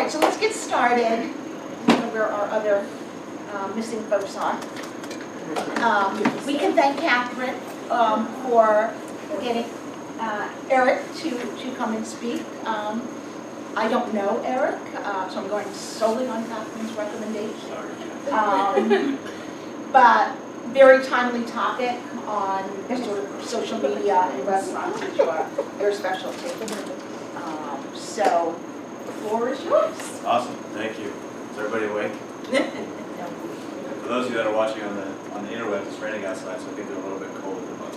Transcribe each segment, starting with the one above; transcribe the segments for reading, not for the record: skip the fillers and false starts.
right, so let's get started. I don't know where our other missing folks are. We can thank Catherine for getting Eric to come and speak. I don't know Eric, so I'm going solely on Catherine's recommendation. But very timely topic on sort of social media and restaurants, which are your specialty. So the floor is yours. Awesome, thank you. Is everybody awake? For those of you that are watching on the interwebs, it's raining outside, so I think they're a little bit cold at the moment.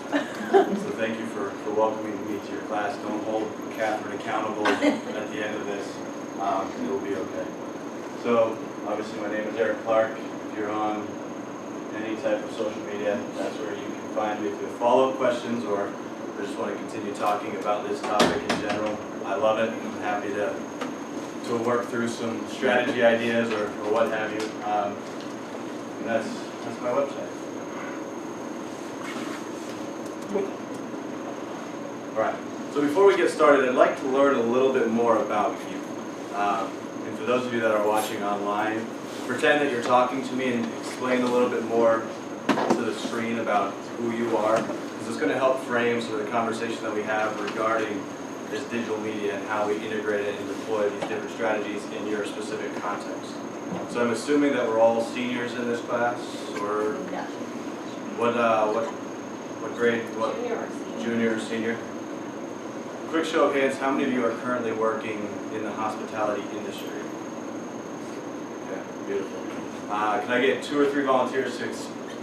So thank you for welcoming me to your class. Don't hold Catherine accountable at the end of this. It will be okay. So obviously my name is Eric Clark. If you're on any type of social media, that's where you can find me if you have follow-up questions or just want to continue talking about this topic in general. I love it. I'm happy to work through some strategy ideas or what have you. And that's my website. All right. So before we get started, I'd like to learn a little bit more about you. And for those of you that are watching online, pretend that you're talking to me and explain a little bit more to the screen about who you are, because it's going to help frame sort of the conversation that we have regarding this digital media and how we integrate it and deploy these different strategies in your specific context. So I'm assuming that we're all seniors in this class, or what grade? What? Junior or senior? Quick show of hands, how many of you are currently working in the hospitality industry? Okay, beautiful. Can I get 2 or 3 volunteers to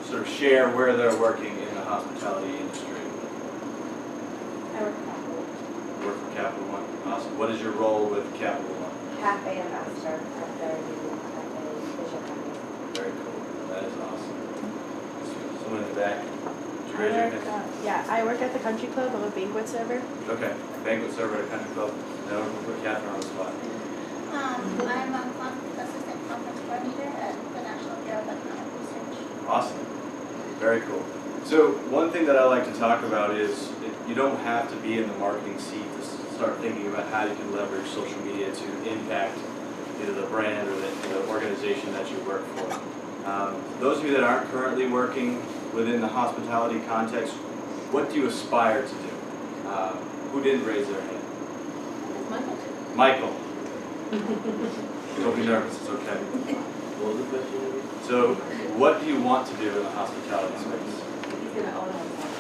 sort of share where they're working in the hospitality industry? I work for Capital One. Work for Capital One. Awesome. What is your role with Capital One? Cafe ambassador at their new cafe, Bishop Cafe. Very cool. That is awesome. Someone in the back. Would you raise your hand? I work at the Country Club. I'm a banquet server. Okay. Banquet server at a country club. Now we'll put Catherine on the spot. I'm a assistant conference coordinator at the National Bureau of Economic Research. Awesome. Very cool. So one thing that I like to talk about is you don't have to be in the marketing seat to start thinking about how you can leverage social media to impact either the brand or the organization that you work for. Those of you that aren't currently working within the hospitality context, what do you aspire to do? Who didn't raise their hand? Michael. Don't be nervous, it's okay. So, what do you want to do in the hospitality space? He's going to own a hotel.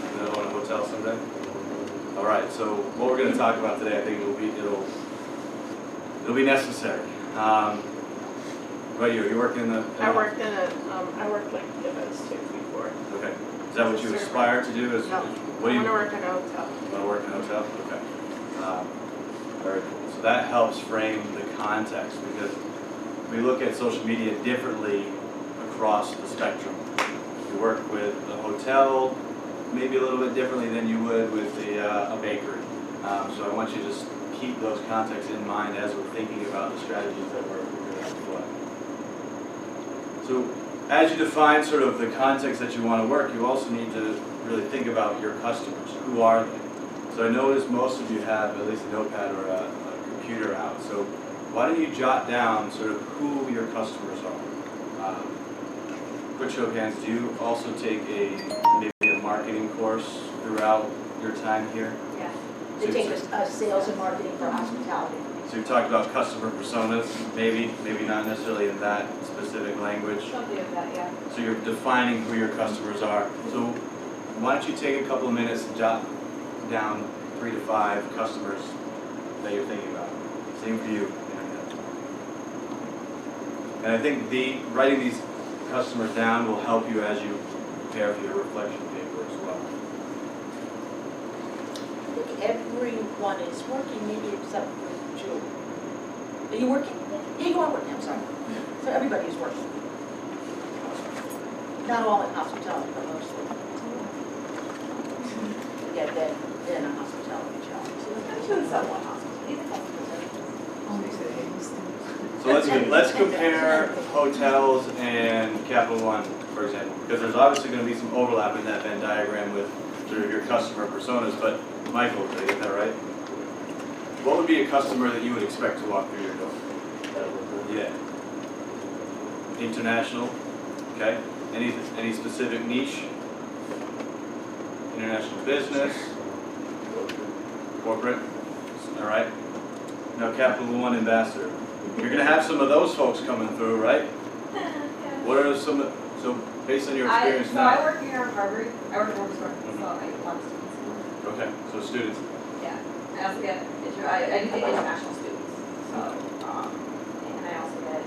You're going to own a hotel someday? All right, so what we're going to talk about today, I think it'll be necessary. What about you? Are you working in the? I worked like events too before. Okay. Is that what you aspire to do? Is No. what do you I want to work in a hotel. You want to work in a hotel? Okay. Very cool. So that helps frame the context because we look at social media differently across the spectrum. You work with a hotel maybe a little bit differently than you would with a bakery. So I want you to just keep those contexts in mind as we're thinking about the strategies that we're going to employ. So as you define sort of the context that you want to work, you also need to really think about your customers. Who are they? So I notice most of you have at least a notepad or a computer out. So why don't you jot down sort of who your customers are? Quick show of hands, do you also take maybe a marketing course throughout your time here? Yeah. They take a sales and marketing for hospitality. So you've talked about customer personas, maybe not necessarily in that specific language. Something of that, yeah. So you're defining who your customers are. So why don't you take a couple of minutes and jot down 3 to 5 customers that you're thinking about. Same for you. And I think writing these customers down will help you as you prepare for your reflection paper as well. I think everyone is working, maybe except for Jill. Are you working? Yeah, you are working, I'm sorry. So everybody is working. Not all in hospitality, but mostly. Yeah, then a hospitality job. Actually, somewhat hospitality. Even customer So let's compare hotels and Capital One, for example, because there's obviously going to be some overlap in that Venn diagram with sort of your customer personas. But Michael, did I get that right? what would be a customer that you would expect to walk through your door? Yeah. International, okay. Any specific niche? International business, corporate, all right. Now Capital One ambassador. You're gonna have some of those folks coming through, right? What are some, so based on your experience I now? work here at Harvard. I work at Harvard Square, so I get a lot of students. Okay, so students, Yeah, I also get, I do get international students, so, and I also get,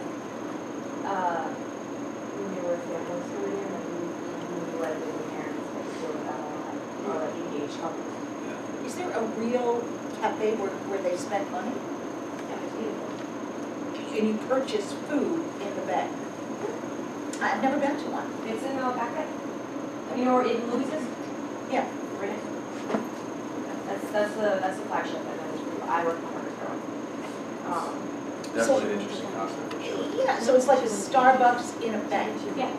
newer families who are here, like, new resident parents, like, deal with that a lot, or like engaged couples. yeah. Is there a real cafe where they spend money? Yeah, it's beautiful. And you purchase food in the bag? I've never been to one. It's in the packet. You know, where in Louis's? Yeah. Right next to it. That's the flagship, and then I work on Harvard Square. Definitely an interesting concept for sure. Yeah, so it's like a Starbucks in a bag. Yeah.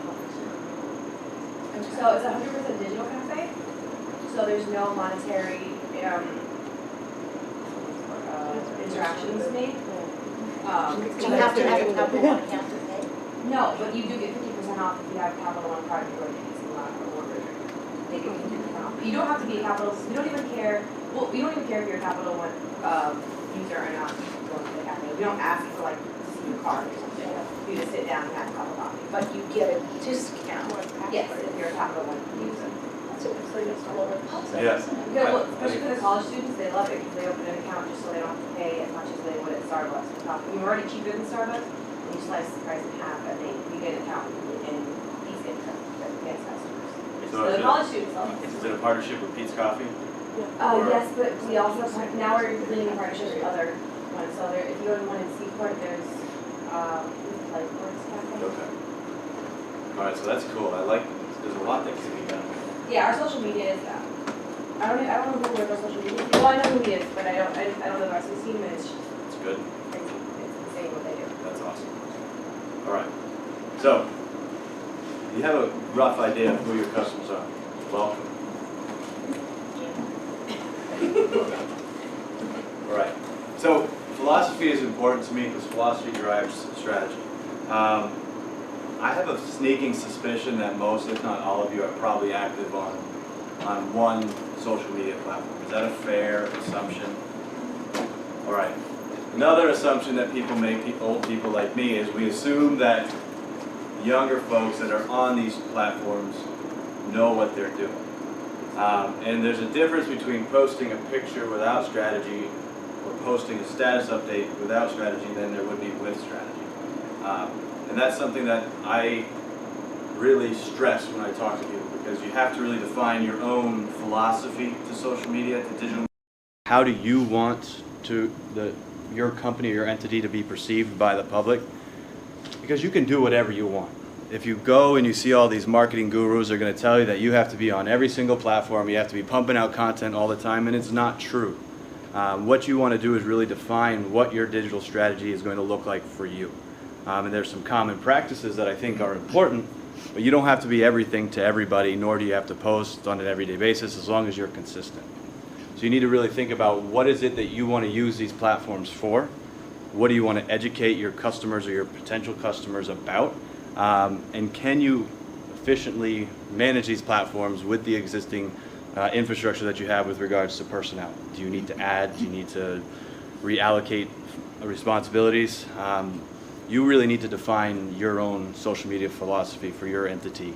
So it's a 100% digital cafe, so there's no monetary interactions made. Do you have to have a Capital One account to pay? No, but you do get 50% off if you have Capital One card for it's not a order. They get 50% off. You don't have to be a Capital, we don't even care, well, we don't even care if you're a Capital One user or not going to the cafe. We don't ask for like to see your card or something. You just sit down and have a cup of coffee. But you get a discount. Yes, if you're a Capital One user. That's a pretty cool concept, Yeah. isn't it? Yeah, well, especially for the college students, they love it because they open an account just so they don't have to pay as much as they would at Starbucks for coffee. We're already cheaper than Starbucks, and you slice the price in half, and we get an account, and these get guest customers. So So is the it- college students love it. Is it a partnership with Pete's Coffee? Yes, but we also, now we're doing a partnership with other ones, so there, if you go to one in Seaport, there's, like, Works Cafe. Okay. All right, so that's cool. I like, there's a lot that can be done. Yeah, our social media is, I don't know who our social media is. Well, I know who he is, but I don't know the rest of the team, and it's just It's good. crazy. It's insane what they do. That's awesome. All right. So, you have a rough idea of who your customers are. Welcome. All right. So, philosophy is important to me because philosophy drives strategy. I have a sneaking suspicion that most, if not all of you, are probably active on one social media platform. Is that a fair assumption? All right. Another assumption that people make, old people like me, is we assume that younger folks that are on these platforms know what they're doing. And there's a difference between posting a picture without strategy or posting a status update without strategy than there would be with strategy. And that's something that I really stress when I talk to people, because you have to really define your own philosophy to social media, to digital. How do you want your company or your entity to be perceived by the public? Because you can do whatever you want. If you go and you see all these marketing gurus, they're going to tell you that you have to be on every single platform, you have to be pumping out content all the time, and it's not true. What you want to do is really define what your digital strategy is going to look like for you. And there's some common practices that I think are important, but you don't have to be everything to everybody, nor do you have to post on an everyday basis, as long as you're consistent. So you need to really think about what is it that you want to use these platforms for, what do you want to educate your customers or your potential customers about, and can you efficiently manage these platforms with the existing infrastructure that you have with regards to personnel. Do you need to add, do you need to reallocate responsibilities? You really need to define your own social media philosophy for your entity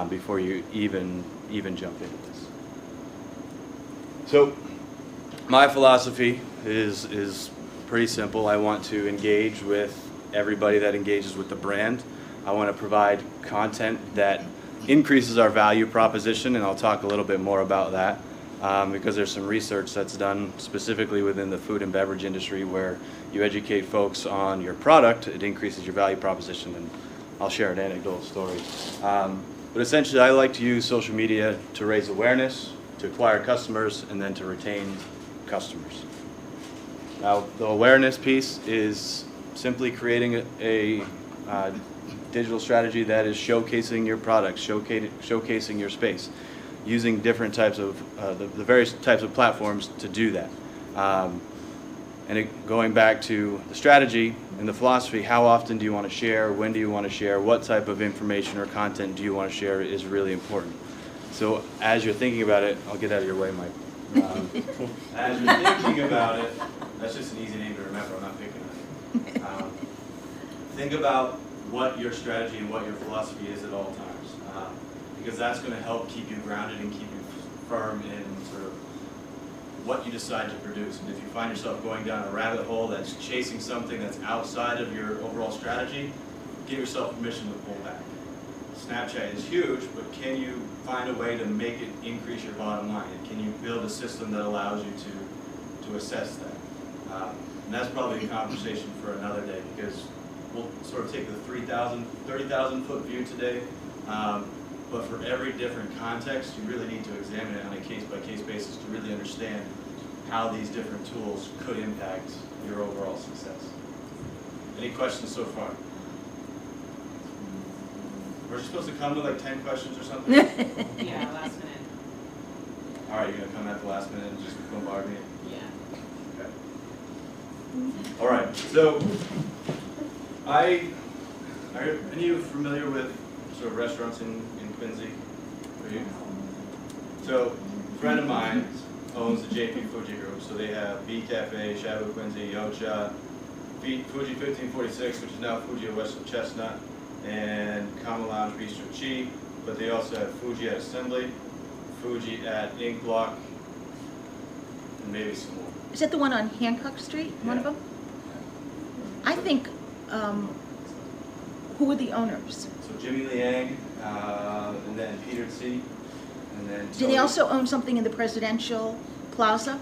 before you even jump into this. So my philosophy is pretty simple. I want to engage with everybody that engages with the brand. I want to provide content that increases our value proposition, and I'll talk a little bit more about that because there's some research that's done specifically within the food and beverage industry where you educate folks on your product, it increases your value proposition, and I'll share an anecdotal story. But essentially, I like to use social media to raise awareness, to acquire customers, and then to retain customers. Now, the awareness piece is simply creating a digital strategy that is showcasing your products, showcasing your space, using different types of, the various types of platforms to do that. And going back to the strategy and the philosophy, how often do you want to share? When do you want to share? What type of information or content do you want to share is really important. So as you're thinking about it, I'll get out of your way, Mike. As you're thinking about it, that's just an easy name to remember, I'm not picking on it. Think about what your strategy and what your philosophy is at all times, because that's going to help keep you grounded and keep you firm in sort of what you decide to produce. And if you find yourself going down a rabbit hole that's chasing something that's outside of your overall strategy, give yourself permission to pull back. Snapchat is huge, but can you find a way to make it increase your bottom line? And can you build a system that allows you to assess that? And that's probably a conversation for another day, because we'll sort of take the 30,000 foot view today. But for every different context, you really need to examine it on a case-by-case basis to really understand how these different tools could impact your overall success. Any questions so far? We're supposed to come with like 10 questions or something? Yeah, last minute. All right, you're gonna come at the last minute and just bombard me? Yeah. Okay. All right, so are any of you familiar with sort of restaurants in Quincy? Are you? So a friend of mine owns the JP Fuji Group, so they have B Cafe, Shadow Quincy, Yocha, Fuji 1546, which is now Fuji West of Chestnut, and Kama Lounge Bistro Chi, but they also have Fuji at Assembly, Fuji at Ink Block, and maybe some more. Is that the one on Hancock Street, one of Yeah. them? I think, who were the owners? So Jimmy Liang, and then Peter Tse, and then Do they Tony. also own something in the Presidential Plaza?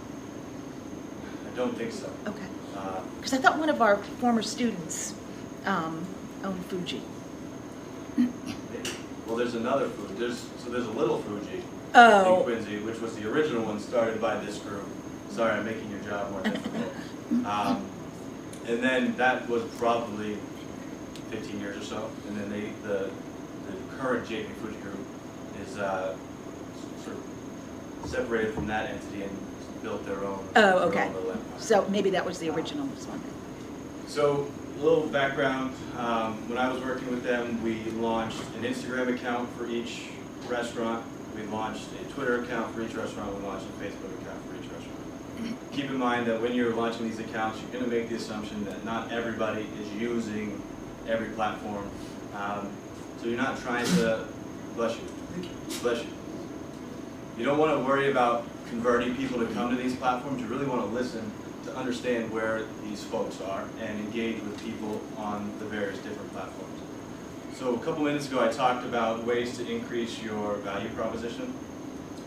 I don't think so. Okay. Uh, Because I thought one of our former students owned Fuji. Well, there's another Fuji. There's a little Fuji in Oh. Quincy, which was the original one started by this group. Sorry, I'm making your job more difficult. And then that was probably 15 years or so. And then the current JP Fuji Group is sort of separated from that entity and built their own. Oh, their okay. own little empire. So maybe that was the original one. So, a little background, when I was working with them, we launched an Instagram account for each restaurant, we launched a Twitter account for each restaurant, we launched a Facebook account for each restaurant. Keep in mind that when you're launching these accounts, you're going to make the assumption that not everybody is using every platform. So you're not trying to, bless you. You don't want to worry about converting people to come to these platforms, you really want to listen to understand where these folks are and engage with people on the various different platforms. So a couple minutes ago I talked about ways to increase your value proposition.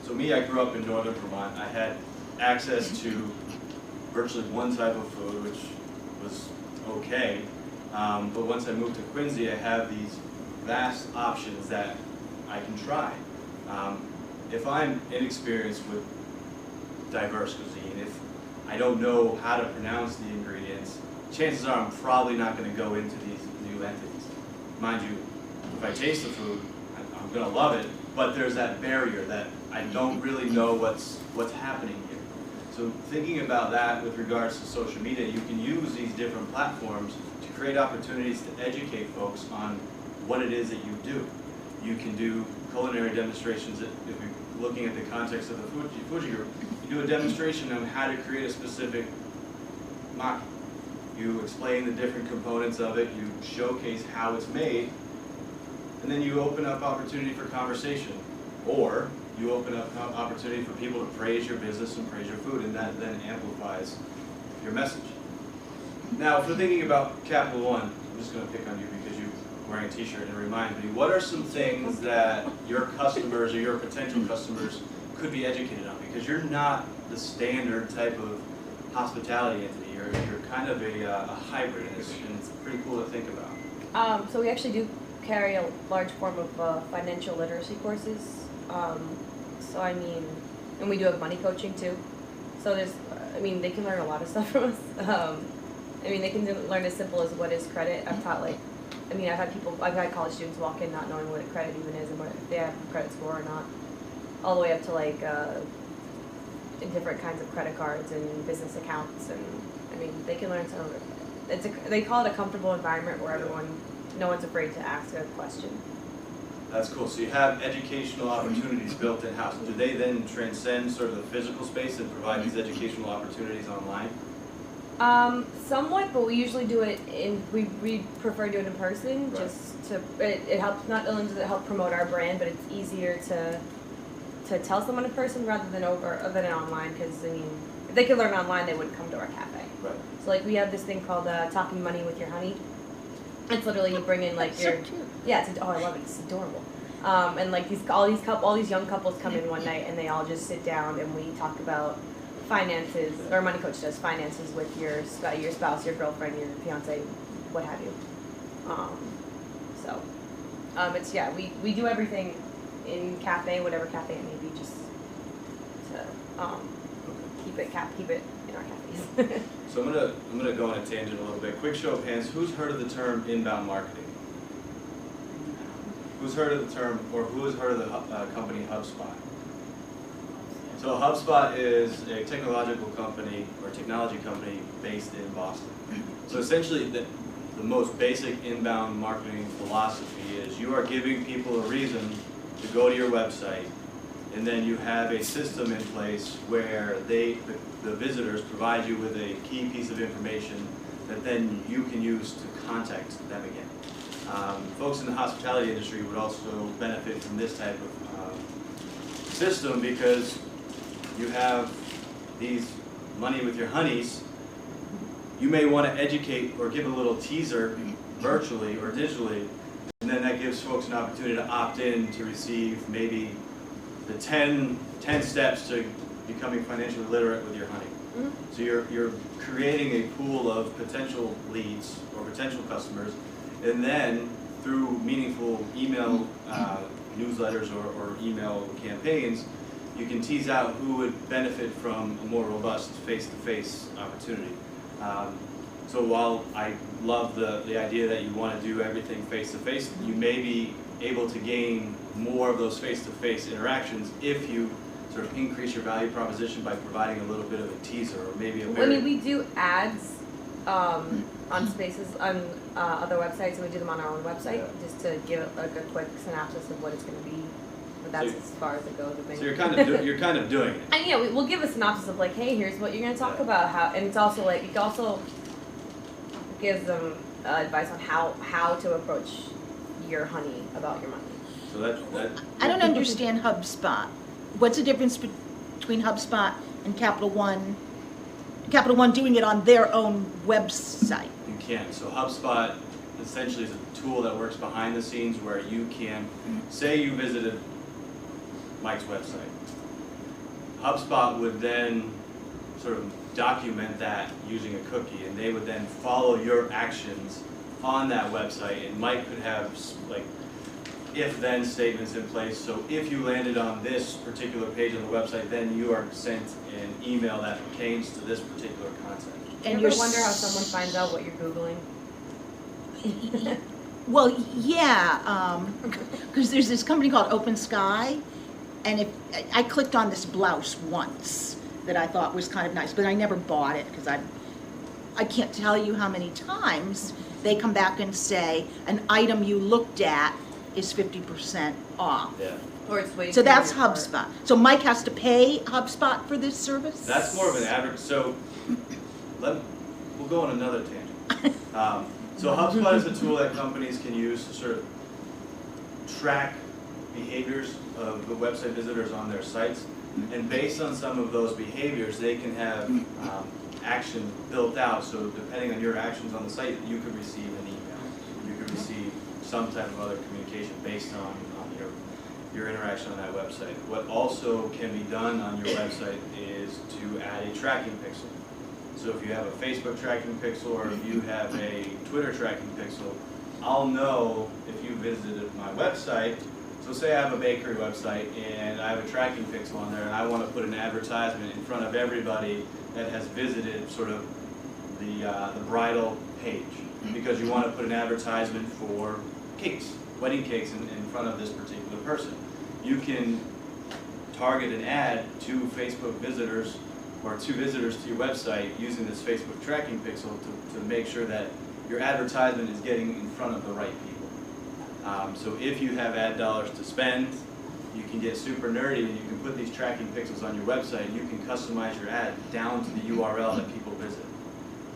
So me, I grew up in northern Vermont. I had access to virtually one type of food, which was okay. But once I moved to Quincy, I have these vast options that I can try. If I'm inexperienced with diverse cuisine, if I don't know how to pronounce the ingredients, chances are I'm probably not going to go into these new entities. Mind you, if I taste the food, I'm going to love it, but there's that barrier that I don't really know what's happening here. So thinking about that with regards to social media, you can use these different platforms to create opportunities to educate folks on what it is that you do. You can do culinary demonstrations, if you're looking at the context of the Fuji Group. You do a demonstration on how to create a specific maki. You explain the different components of it, you showcase how it's made, and then you open up opportunity for conversation. Or you open up opportunity for people to praise your business and praise your food, and that then amplifies your message. Now, if we're thinking about Capital One, I'm just going to pick on you because you're wearing a t-shirt, and remind me, what are some things that your customers or your potential customers could be educated on? Because you're not the standard type of hospitality entity. You're kind of a hybrid, and it's pretty cool to think about. So we actually do carry a large form of financial literacy courses. So I mean, and we do have money coaching too. So they can learn a lot of stuff from us. They can learn as simple as what is credit. I've had college students walk in not knowing what a credit even is and if they have a credit score or not, all the way up to different kinds of credit cards and business accounts, and I mean, they can learn some of it. They call it a comfortable environment where no one's afraid to ask a question. That's cool. So you have educational opportunities built in-house. Do they then transcend sort of the physical space and provide these educational opportunities online? Somewhat, but we usually do it we prefer to do it in person, Right. just to, it helps, not only does it help promote our brand, but it's easier to tell someone in person rather than online, because I mean, if they could learn online, they wouldn't come to our cafe. Right. So like, we have this thing called Talking Money with Your Honey. It's literally you bring in like your, yeah, oh, I love it, it's adorable. And like all these young couples come in one night and they all just sit down and we talk about finances, or Money Coach does finances with your spouse, your girlfriend, your fiance, what have you. It's, yeah, we do everything in cafe, whatever cafe it may be, just to keep it in our cafes. So I'm gonna go on a tangent a little bit. Quick show of hands. Who's heard of the term inbound marketing? Who's heard of the term, or who has heard of the company HubSpot? So HubSpot is a technology company based in Boston. So essentially, the most basic inbound marketing philosophy is you are giving people a reason to go to your website, and then you have a system in place where the visitors provide you with a key piece of information that then you can use to contact them again. Folks in the hospitality industry would also benefit from this type of system, because you have these money with your honeys. You may want to educate or give a little teaser virtually or digitally, and then that gives folks an opportunity to opt in to receive maybe the 10 steps to becoming financially literate with your honey. So you're creating a pool of potential leads or potential customers, and then through meaningful email newsletters or email campaigns, you can tease out who would benefit from a more robust face-to-face opportunity. So while I love the idea that you want to do everything face-to-face, you may be able to gain more of those face-to-face interactions if you sort of increase your value proposition by providing a little bit of a teaser, or maybe a very... I mean, we do ads on Spaces on other websites, and we do them on our own website, Yeah. just to give like a quick synopsis of what it's going to be. But that's So- as far as it goes. I think. So you're kind of doing it. And yeah, we'll give a synopsis of like, hey, here's what you're going to talk Yeah. about. How, and it's also like, it also gives them advice on how to approach your honey about your money. So that I don't understand HubSpot. What's the difference between HubSpot and Capital One? Capital One doing it on their own website. you can. So HubSpot essentially is a tool that works behind the scenes where you can, say you visited Mike's website. HubSpot would then sort of document that using a cookie, and they would then follow your actions on that website, and Mike could have like if-then statements in place. So if you landed on this particular page on the website, then you are sent an email that pertains to this particular content. And you ever wonder how someone finds out what you're Googling? Well, yeah, because there's this company called Open Sky, and if I clicked on this blouse once that I thought was kind of nice, but I never bought it because I can't tell you how many times they come back and say an item you looked at is 50% off. Yeah. Or it's way So too that's near your HubSpot. So Mike has to pay HubSpot for this service? That's more of an average. So we'll go on another tangent. So HubSpot is a tool that companies can use to sort of track behaviors of the website visitors on their sites. And based on some of those behaviors, they can have action built out. So depending on your actions on the site, you could receive an email. You could receive some type of other communication based on your interaction on that website. What also can be done on your website is to add a tracking pixel. So if you have a Facebook tracking pixel, or if you have a Twitter tracking pixel, I'll know if you visited my website. So say I have a bakery website and I have a tracking pixel on there, and I want to put an advertisement in front of everybody that has visited sort of the bridal page, because you want to put an advertisement for cakes, wedding cakes in front of this particular person. You can target an ad to Facebook visitors or to visitors to your website using this Facebook tracking pixel to make sure that your advertisement is getting in front of the right people. So if you have ad dollars to spend, you can get super nerdy and you can put these tracking pixels on your website and you can customize your ad down to the URL that people visit.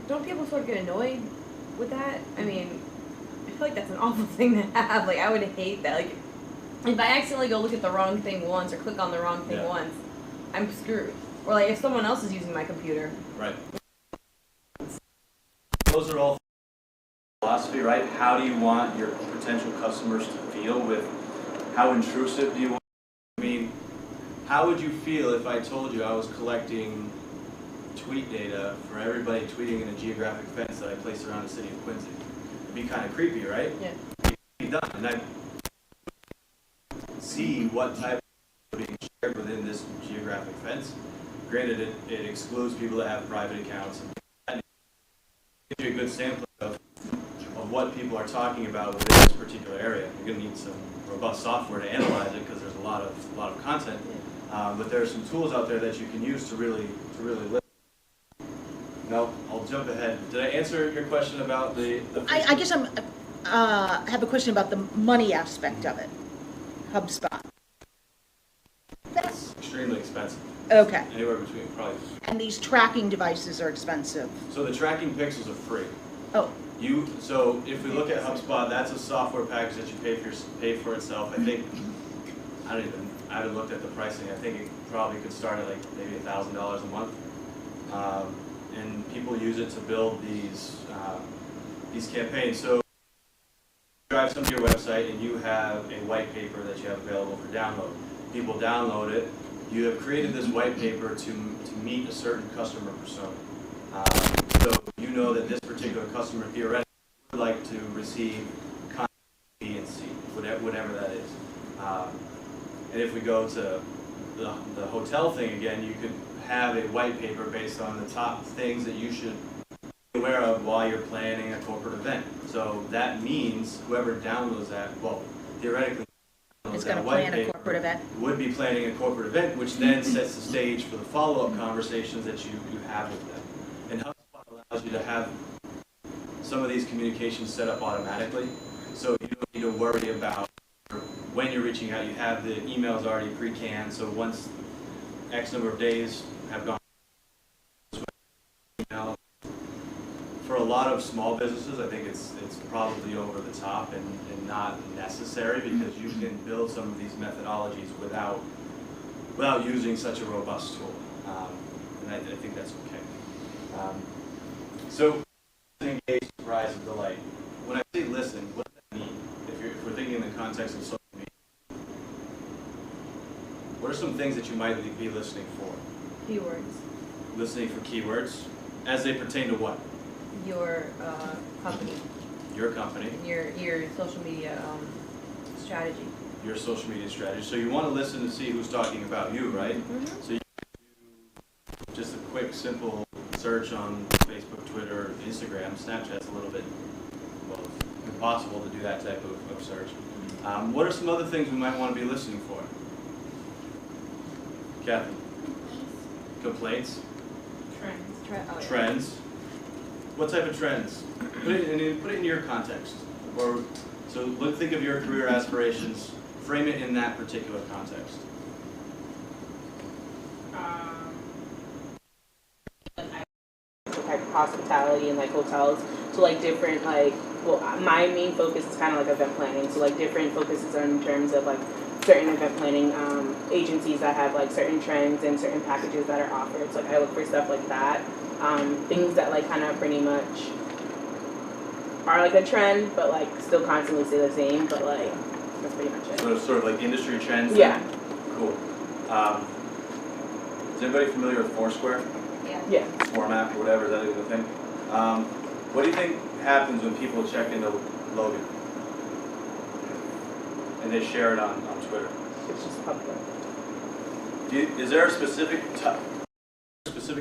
Don't people sort of get annoyed with that? I mean, I feel like that's an awful thing to have. Like, I would hate that. Like, if I accidentally go look at the wrong thing once or click on the wrong thing once, I'm screwed. Or like if someone else is using my computer. Right. Those are all philosophy, right? How do you want your potential customers to feel with how intrusive do you want? I mean, how would you feel if I told you I was collecting tweet data for everybody tweeting in a geographic fence that I placed around the city of Quincy? It'd be kind of creepy, right? Yeah. It'd be done. And I'd see what type of being shared within this geographic fence. Granted, it excludes people that have private accounts. And gives you a good sampling of what people are talking about within this particular area. You're going to need some robust software to analyze it because there's a lot of content. But there are some tools out there that you can use to really live. No, I'll jump ahead. Did I answer your question about the I guess I have a question about the money aspect of it. HubSpot. It's extremely expensive. Okay. Anywhere between probably. And these tracking devices are expensive. So the tracking pixels are free. Oh, So if we look at HubSpot, that's a software package that you pay for itself. I think I haven't looked at the pricing. I think it probably could start at like maybe $1,000 a month. And people use it to build these campaigns. So you drive something to your website and you have a white paper that you have available for download. People download it. You have created this white paper to meet a certain customer persona. So you know that this particular customer theoretically would like to receive content B and C, whatever that is. And if we go to the hotel thing again, you could have a white paper based on the top things that you should be aware of while you're planning a corporate event. So that means whoever downloads that, well, theoretically, it's going to plan a corporate event. would be planning a corporate event, which then sets the stage for the follow-up conversations that you have with them. And HubSpot allows you to have some of these communications set up automatically, so you don't need to worry about when you're reaching out. You have the emails already pre-canned, so once X number of days have gone, for a lot of small businesses, I think it's probably over the top and not necessary, because you can build some of these methodologies without using such a robust tool, and I think that's okay. So, engage, surprise, and delight. When I say listen, what does that mean? If we're thinking in the context of social media, what are some things that you might be listening for? Keywords. Listening for keywords, as they pertain to what? Your company. Your company. Your social media strategy. Your social media strategy. So you want to listen to see who's talking about you, right? Mm-hmm. So you can do just a quick, simple search on Facebook, Twitter, Instagram. Snapchat's a little bit, well, it's impossible to do that type of search. What are some other things we might want to be listening for? Kathy? Complaints? Trends. Trends. What type of trends? Put it in your context. Or so think of your career aspirations. Frame it in that particular context. Like hospitality and like hotels, so like different my main focus is kind of like event planning, so like different focuses are in terms of like certain event planning agencies that have like certain trends and certain packages that are offered. So like I look for stuff like that, things that like kind of pretty much are like a trend but like still constantly stay the same, but like that's pretty much it. So it's sort of like industry trends? Yeah. Cool. Is anybody familiar with Foursquare? Yeah. Format or whatever, is that even a thing? What do you think happens when people check into Logan? And they share it on Twitter? It's just public. Is there a specific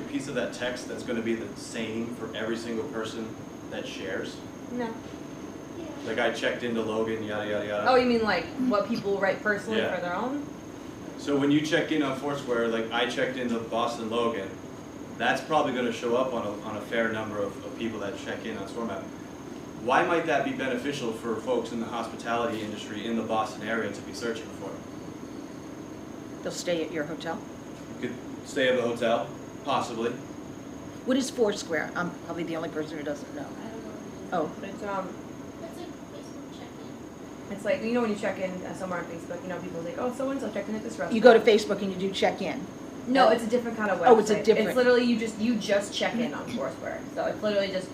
piece of that text that's going to be the same for every single person that shares? No. Like I checked into Logan, yada yada yada. Oh, you mean like what people write personally Yeah. for their own? So when you check in on Foursquare, like I checked into Boston Logan, that's probably going to show up on a fair number of people that check in on StoreMap. Why might that be beneficial for folks in the hospitality industry in the Boston area to be searching for? They'll stay at your hotel. You could stay at the hotel, possibly. What is Foursquare? I'm probably the only person who doesn't know. I don't know. Oh, It's It's like Facebook check-in. it's like, you know when you check in somewhere on Facebook, you know, people like, oh, so-and-so checked in at this restaurant. you go to Facebook and you do check-in. No, it's a different kind of website. Oh, it's a different- It's literally, you just check in on Foursquare. So it's literally just,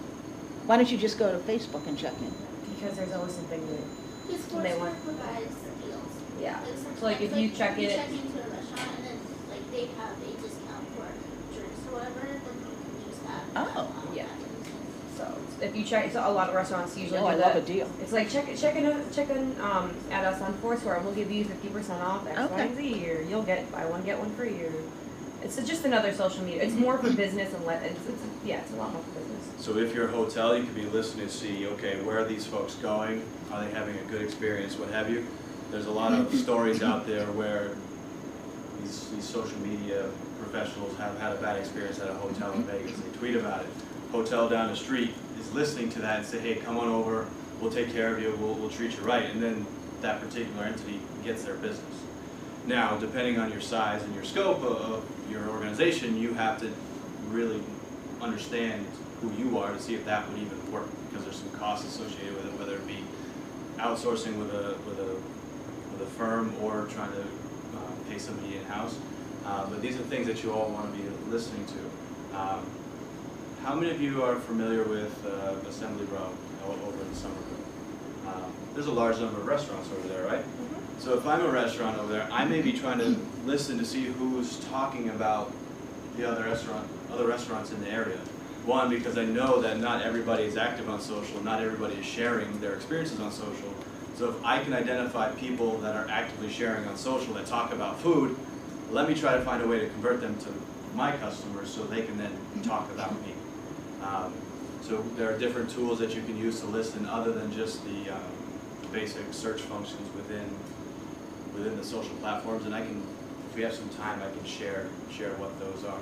Why don't you just go to Facebook and check in? because there's always something new. Because And they Foursquare want- provides deals. Yeah. Like So like if you check you it, check into a restaurant and then like they have a discount for drinks or whatever, then you can use that. Oh, yeah. So if you check, so a lot of restaurants usually Oh, do I that. love a deal. It's like check in at us on Foursquare, and we'll give you 50% off X, Y, and Z, or you'll get buy one get one free, or it's just another social media. It's more for business and it's a lot more for business. So if you're a hotel, you could be listening to see, okay, where are these folks going? Are they having a good experience? What have you? There's a lot of stories out there where these social media professionals have had a bad experience at a hotel in Vegas. They tweet about it. Hotel down the street is listening to that and say, hey, come on over, we'll take care of you, we'll treat you right. And then that particular entity gets their business. Now, depending on your size and your scope of your organization, you have to really understand who you are to see if that would even work, because there's some costs associated with it, whether it be outsourcing with a firm or trying to pay somebody in-house. But these are things that you all want to be listening to. How many of you are familiar with Assembly Row over in Somerville? There's a large number of restaurants over there, right? So if I'm a restaurant over there, I may be trying to listen to see who's talking about the other restaurants in the area. One, because I know that not everybody is active on social, not everybody is sharing their experiences on social. So if I can identify people that are actively sharing on social that talk about food, let me try to find a way to convert them to my customers so they can then talk about me. So there are different tools that you can use to listen other than just the basic search functions within the social platforms, and if we have some time, I can share what those are.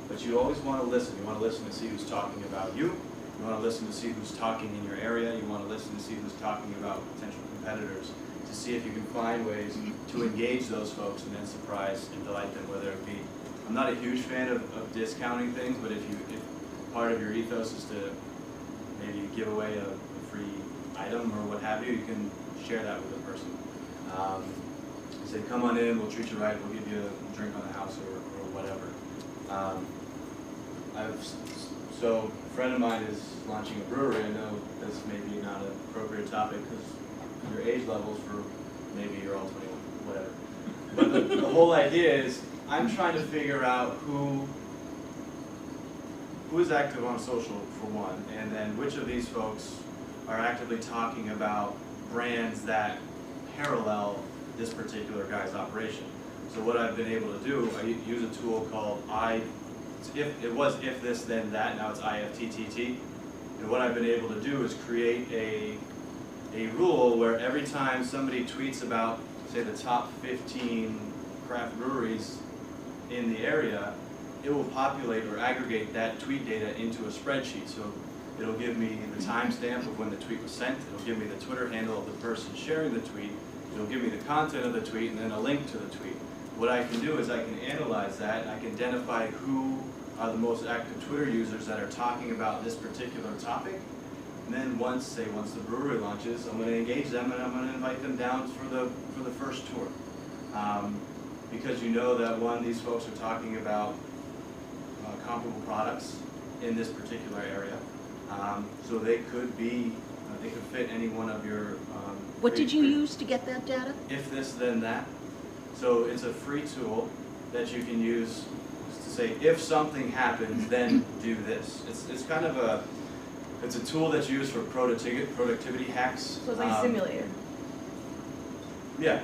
But you always want to listen. You want to listen to see who's talking about you. You want to listen to see who's talking in your area. You want to listen to see who's talking about potential competitors, to see if you can find ways to engage those folks and then surprise and delight them, whether it be, I'm not a huge fan of discounting things, but if part of your ethos is to maybe give away a free item or what have you, you can share that with a person. Say, come on in, we'll treat you right, we'll give you a drink on the house or whatever. So a friend of mine is launching a brewery. I know this may be not an appropriate topic because your age levels for maybe you're all 21, whatever. But the whole idea is I'm trying to figure out who is active on social for one, and then which of these folks are actively talking about brands that parallel this particular guy's operation. So what I've been able to do, I use a tool called If This Then That, now it's IFTTT. And what I've been able to do is create a rule where every time somebody tweets about, say, the top 15 craft breweries in the area, it will populate or aggregate that tweet data into a spreadsheet. So it'll give me the timestamp of when the tweet was sent, it'll give me the Twitter handle of the person sharing the tweet, it'll give me the content of the tweet, and then a link to the tweet. What I can do is I can analyze that, I can identify who are the most active Twitter users that are talking about this particular topic, and then once the brewery launches, I'm going to engage them and I'm going to invite them down for the first tour. Because you know that these folks are talking about comparable products in this particular area. So they could fit any one of your... What did you use to get that data? If This Then That. So it's a free tool that you can use to say, if something happens, then do this. It's kind of it's a tool that's used for productivity hacks. So it's like a simulator. Yeah.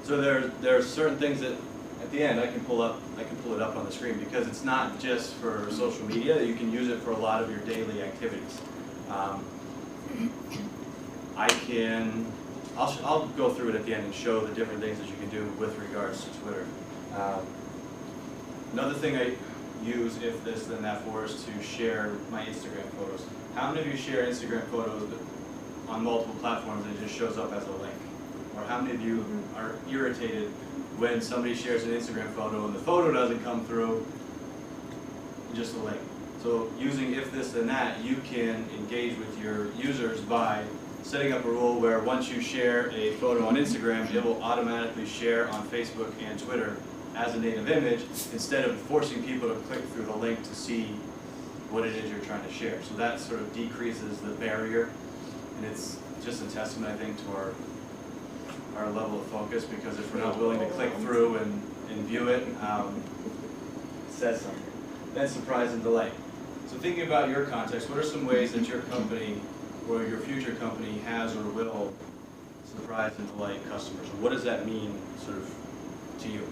So there are certain things that at the end I can pull it up on the screen, because it's not just for social media. You can use it for a lot of your daily activities. I can I'll go through it at the end and show the different things that you can do with regards to Twitter. Another thing I use if this then that for is to share my Instagram photos. How many of you share Instagram photos on multiple platforms and it just shows up as a link? Or how many of you are irritated when somebody shares an Instagram photo and the photo doesn't come through, just a link? So using if this then that, you can engage with your users by setting up a rule where once you share a photo on Instagram, it will automatically share on Facebook and Twitter as a native image instead of forcing people to click through the link to see what it is you're trying to share. So that sort of decreases the barrier, and it's just a testament, I think, to our level of focus, because if we're not willing to click through and view it, it says something. Then surprise and delight. So thinking about your context, what are some ways that your company or your future company has or will surprise and delight customers? And what does that mean sort of to you?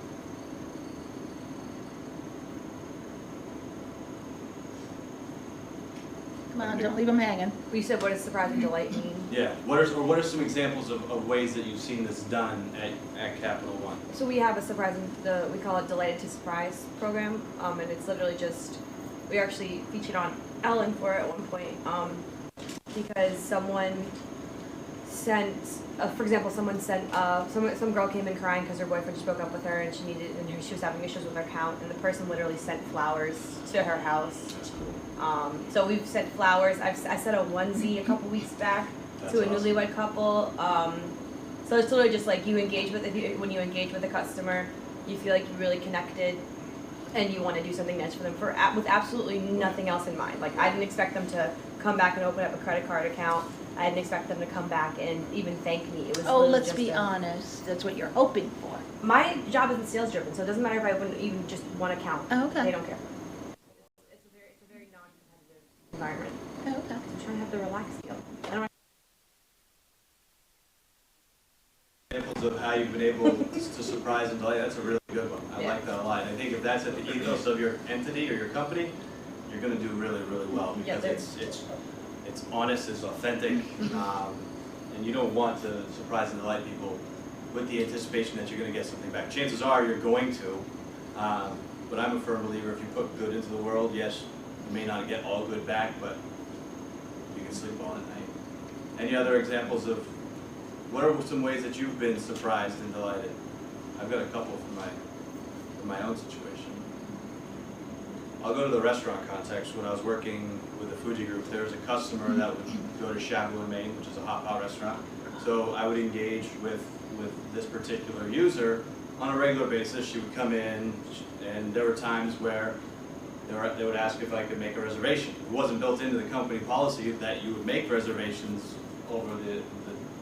Come on, don't leave them hanging. We said, what does surprise and delight mean? Yeah, what are some examples of ways that you've seen this done at Capital One? So we have a surprise, we call it Delighted to Surprise program, and it's literally just, we actually featured on Ellen for it at one point, because someone sent, for example, some girl came in crying because her boyfriend just broke up with her and she was having issues with her account, and the person literally sent flowers to her house. That's cool. So we've sent flowers. I sent a onesie a couple weeks back That's to a awesome. newlywed couple. So it's literally just like you engage with when you engage with a customer, you feel like you really connected, and you want to do something nice for them with absolutely nothing else in mind. Like I didn't expect them to come back and open up a credit card account. I didn't expect them to come back and even thank me. It was Oh, literally let's just be honest, that's what you're hoping for. My job isn't sales driven, so it doesn't matter if I open even just one account. Oh, okay. They don't care. It's a very non-competitive environment. Oh, okay. I'm trying to have the relaxed feel. I don't Examples of how you've been able to surprise and delight, that's a really good one. I Yeah. like that a lot. I think if that's at the ethos of your entity or your company, you're going to do really, really well, Yeah, because it's honest, it's authentic, and you don't want to surprise and delight people with the anticipation that you're going to get something back. Chances are you're going to, but I'm a firm believer if you put good into the world, yes, you may not get all good back, but you can sleep on at night. Any other examples of what are some ways that you've been surprised and delighted? I've got a couple from my own situation. I'll go to the restaurant context. When I was working with the Fuji Group, there was a customer that would go to Shabu in Maine, which is a hot pot restaurant. So I would engage with this particular user on a regular basis. She would come in, and there were times where they would ask if I could make a reservation. It wasn't built into the company policy that you would make reservations over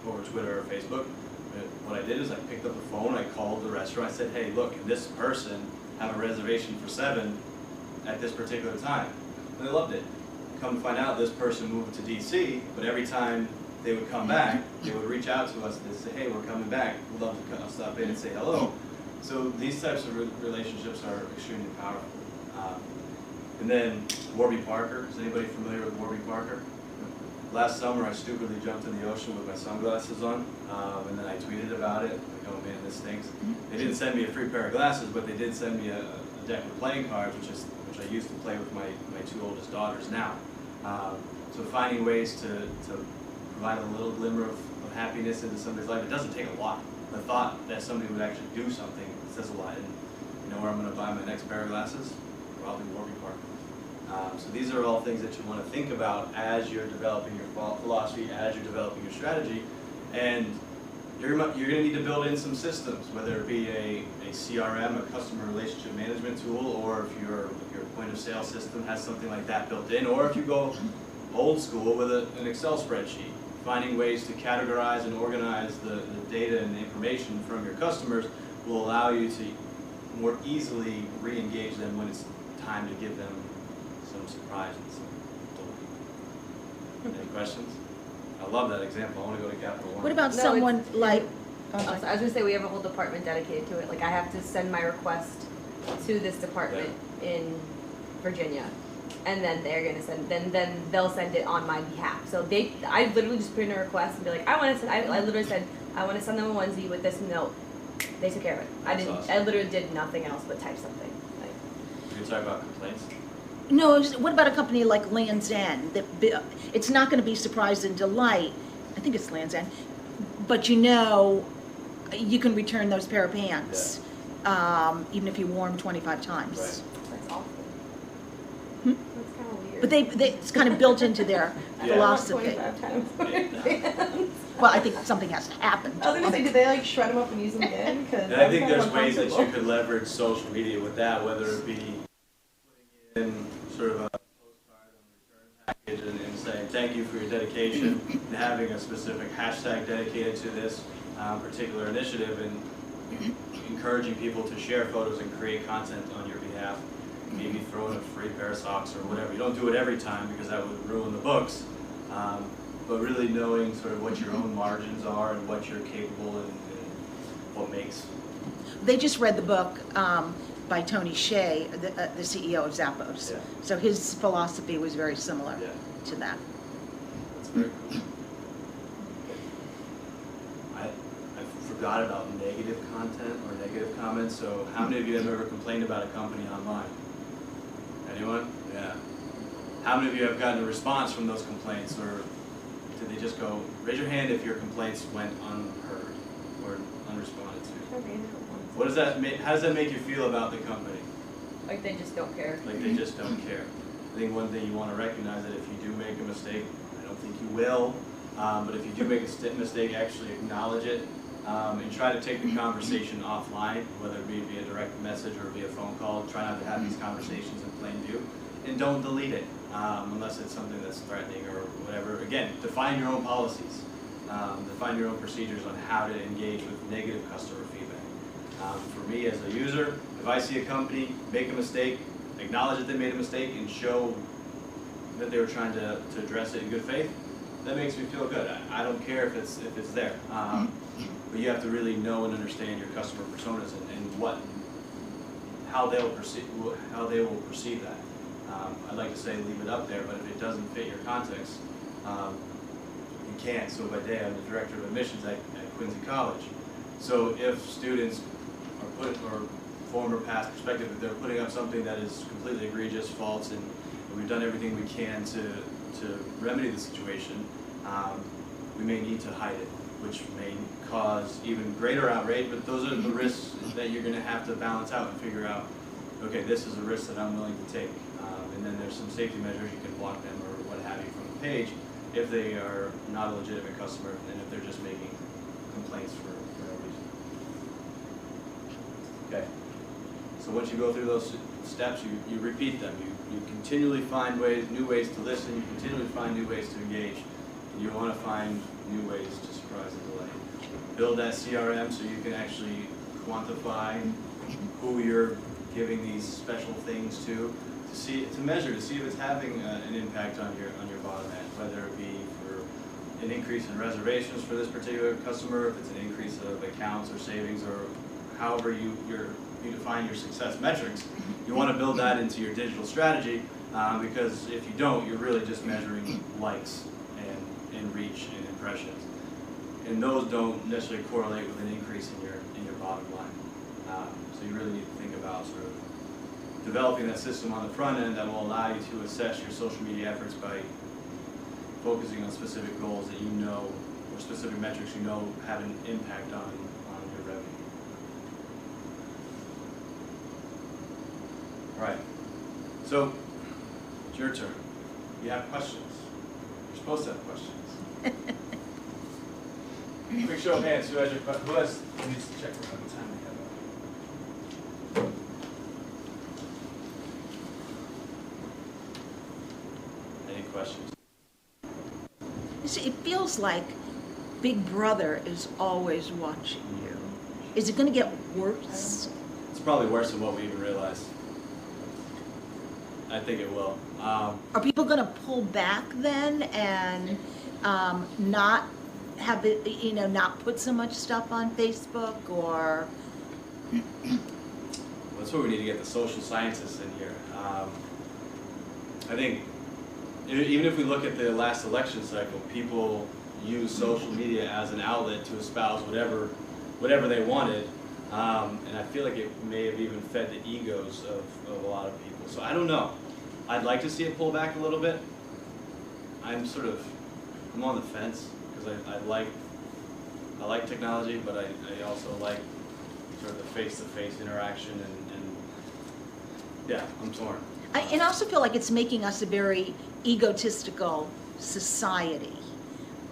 over Twitter or Facebook. But what I did is I picked up the phone, I called the restaurant, I said, hey, look, can this person have a reservation for 7 at this particular time? And they loved it. Come to find out, this person moved to DC, but every time they would come back, they would reach out to us and say, hey, we're coming back, we'd love to stop in and say hello. So these types of relationships are extremely powerful. And then Warby Parker, is anybody familiar with Warby Parker? Last summer, I stupidly jumped in the ocean with my sunglasses on, and then I tweeted about it, like, oh man, this stinks. They didn't send me a free pair of glasses, but they did send me a deck of playing cards, which I used to play with my 2 oldest daughters now. So finding ways to provide a little glimmer of happiness into somebody's life, it doesn't take a lot. The thought that somebody would actually do something says a lot. And you know where I'm going to buy my next pair of glasses? Probably Warby Parker. So these are all things that you want to think about as you're developing your philosophy, as you're developing your strategy, and you're going to need to build in some systems, whether it be a CRM, a customer relationship management tool, or if your point of sale system has something like that built in, or if you go old school with an Excel spreadsheet, finding ways to categorize and organize the data and the information from your customers will allow you to more easily re-engage them when it's time to give them some surprise and some delight. Any questions? I love that example. I want to go to Capital One. What about No, someone like, I was gonna say we have a whole department dedicated to it. Like I have to send my request to this department in Virginia, and then they're gonna send, then they'll send it on my behalf. So I literally just put in a request and be like, I literally said, I wanna send them a onesie with this note. They took care of it. That's awesome. I literally did nothing else but type something. Like, We can talk about complaints. No, what about a company like Land's End? It's not gonna be surprise and delight, I think it's Land's End, but you can return those pair of pants, even if you wore them 25 times. Right. that's awful. Hmm? That's kind of weird. But it's kind of built into their Yeah. philosophy. 25 times. Well, I think something has to happen. I was gonna say, did they like shred them up and use them again? Cause And I think there's ways that you could leverage social media with that, whether it be putting in sort of a postcard on the return package and saying thank you for your dedication, and having a specific hashtag dedicated to this particular initiative, and encouraging people to share photos and create content on your behalf. Maybe throw in a free pair of socks or whatever. You don't do it every time because that would ruin the books. But really knowing sort of what your own margins are and what you're capable and what makes. They just read the book by Tony Hsieh, the CEO of Zappos. Yeah. So his philosophy was very similar Yeah. to that. That's very cool. I forgot about negative content or negative comments. So how many of you have ever complained about a company online? Anyone? Yeah. How many of you have gotten a response from those complaints, or did they just go, raise your hand if your complaints went unheard or unresponded to? What does that make, how does that make you feel about the company? Like they just don't care. Like they just don't care. I think one thing you want to recognize that if you do make a mistake, I don't think you will, but if you do make a mistake, actually acknowledge it and try to take the conversation offline, whether it be via direct message or via phone call. Try not to have these conversations in plain view, and don't delete it unless it's something that's threatening or whatever. Again, define your own policies, define your own procedures on how to engage with negative customer feedback. For me as a user, if I see a company make a mistake, acknowledge that they made a mistake and show that they were trying to address it in good faith, that makes me feel good. I don't care if it's there. But you have to really know and understand your customer personas and how they will perceive that. I'd like to say leave it up there, but if it doesn't fit your context, you can't. So by day, I'm the director of admissions at Quincy College. So if students or former past perspective, if they're putting up something that is completely egregious, false, and we've done everything we can to remedy the situation, we may need to hide it, which may cause even greater outrage, but those are the risks that you're going to have to balance out and figure out, okay, this is a risk that I'm willing to take. And then there's some safety measures, you can block them or what have you from the page if they are not a legitimate customer and if they're just making complaints for no reason. Okay. So once you go through those steps, you repeat them. You continually find new ways to listen, you continually find new ways to engage. And you want to find new ways to surprise and delight. Build that CRM so you can actually quantify who you're giving these special things to measure, to see if it's having an impact on your bottom end, whether it be for an increase in reservations for this particular customer, if it's an increase of accounts or savings, or however you define your success metrics. You want to build that into your digital strategy because if you don't, you're really just measuring likes and reach and impressions, and those don't necessarily correlate with an increase in your bottom line. So you really need to think about sort of developing that system on the front end that will allow you to assess your social media efforts by focusing on specific goals that you know, or specific metrics you know have an impact on your revenue. All right, so it's your turn. You have questions. You're supposed to have questions. Quick show of hands, who needs to check for what time we have? Questions? It feels like Big Brother is always watching you. Is it going to get worse? It's probably worse than what we even realized. I think it will. Are people going to pull back then and not have it, not put so much stuff on Facebook, or? That's where we need to get the social scientists in here. I think even if we look at the last election cycle, people use social media as an outlet to espouse whatever they wanted, and I feel like it may have even fed the egos of a lot of people. So I don't know. I'd like to see it pull back a little bit. I'm on the fence because I like technology, but I also like sort of the face-to-face interaction and yeah, I'm torn. And I also feel like it's making us a very egotistical society.